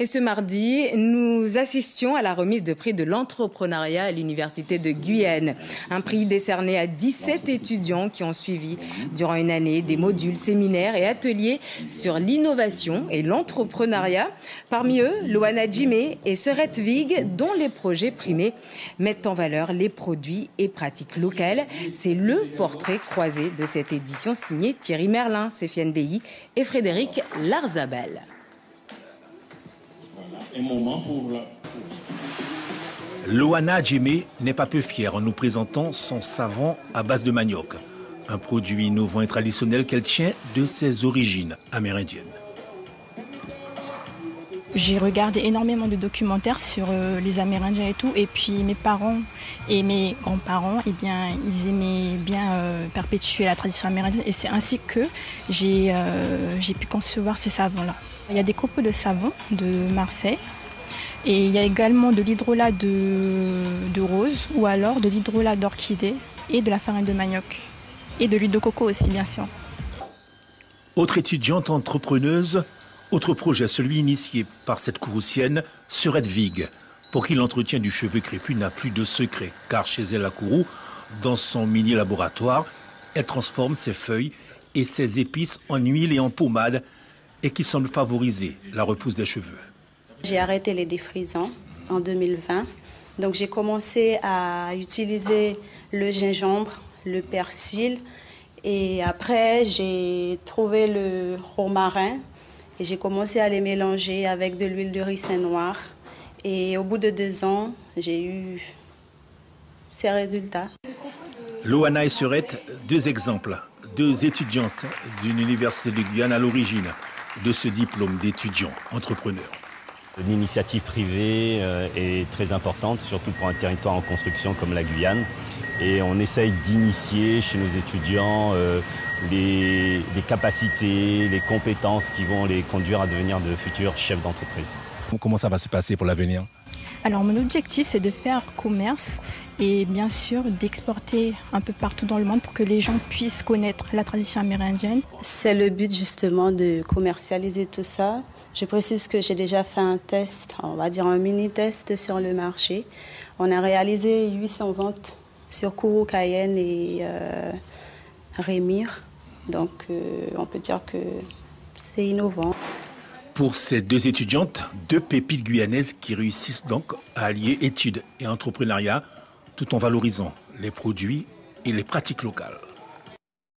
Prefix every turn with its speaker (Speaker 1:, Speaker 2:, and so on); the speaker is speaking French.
Speaker 1: Et ce mardi, nous assistions à la remise de prix de l'entrepreneuriat à l'Université de Guyane. Un prix décerné à 17 étudiants qui ont suivi durant une année des modules, séminaires et ateliers sur l'innovation et l'entrepreneuriat. Parmi eux, Loana Djimé et Serette Vig, dont les projets primés mettent en valeur les produits et pratiques locales. C'est le portrait croisé de cette édition signé Thierry Merlin, Séfiane Dehi et Frédéric Larzabal.
Speaker 2: Un moment pour la...
Speaker 3: Loana Djimé n'est pas peu fière en nous présentant son savon à base de manioc. Un produit innovant et traditionnel qu'elle tient de ses origines amérindiennes.
Speaker 4: J'ai regardé énormément de documentaires sur les Amérindiens et tout. Et puis mes parents et mes grands-parents, eh bien, ils aimaient bien perpétuer la tradition amérindienne. Et c'est ainsi que j'ai pu concevoir ce savon-là. Il y a des copeaux de savon de Marseille et il y a également de l'hydrolat de rose ou alors de l'hydrolat d'orchidée et de la farine de manioc et de l'huile de coco aussi bien sûr.
Speaker 3: Autre étudiante entrepreneuse, autre projet, celui initié par cette Kouroussienne, Serette Vig, pour qui l'entretien du cheveu crépus n'a plus de secret, car chez elle à Kourou, dans son mini-laboratoire, elle transforme ses feuilles et ses épices en huile et en pommade et qui semble favoriser la repousse des cheveux.
Speaker 5: J'ai arrêté les défrisants en 2020. Donc j'ai commencé à utiliser le gingembre, le persil et après j'ai trouvé le romarin et j'ai commencé à les mélanger avec de l'huile de ricin noir. Et au bout de 2 ans, j'ai eu ces résultats.
Speaker 3: Loana et Serette, 2 exemples, 2 étudiantes d'une université de Guyane à l'origine de ce diplôme d'étudiant entrepreneur.
Speaker 6: L'initiative privée est très importante, surtout pour un territoire en construction comme la Guyane. Et on essaye d'initier chez nos étudiants les capacités, les compétences qui vont les conduire à devenir de futurs chefs d'entreprise.
Speaker 3: Comment ça va se passer pour l'avenir ?
Speaker 4: Alors mon objectif c'est de faire commerce et bien sûr d'exporter un peu partout dans le monde pour que les gens puissent connaître la tradition amérindienne.
Speaker 5: C'est le but justement de commercialiser tout ça. Je précise que j'ai déjà fait un test, on va dire un mini-test sur le marché. On a réalisé 800 ventes sur Kourou, Cayenne et Rémire. Donc on peut dire que c'est innovant.
Speaker 3: Pour ces 2 étudiantes, 2 pépites guyanaises qui réussissent donc à allier études et entrepreneuriat tout en valorisant les produits et les pratiques locales.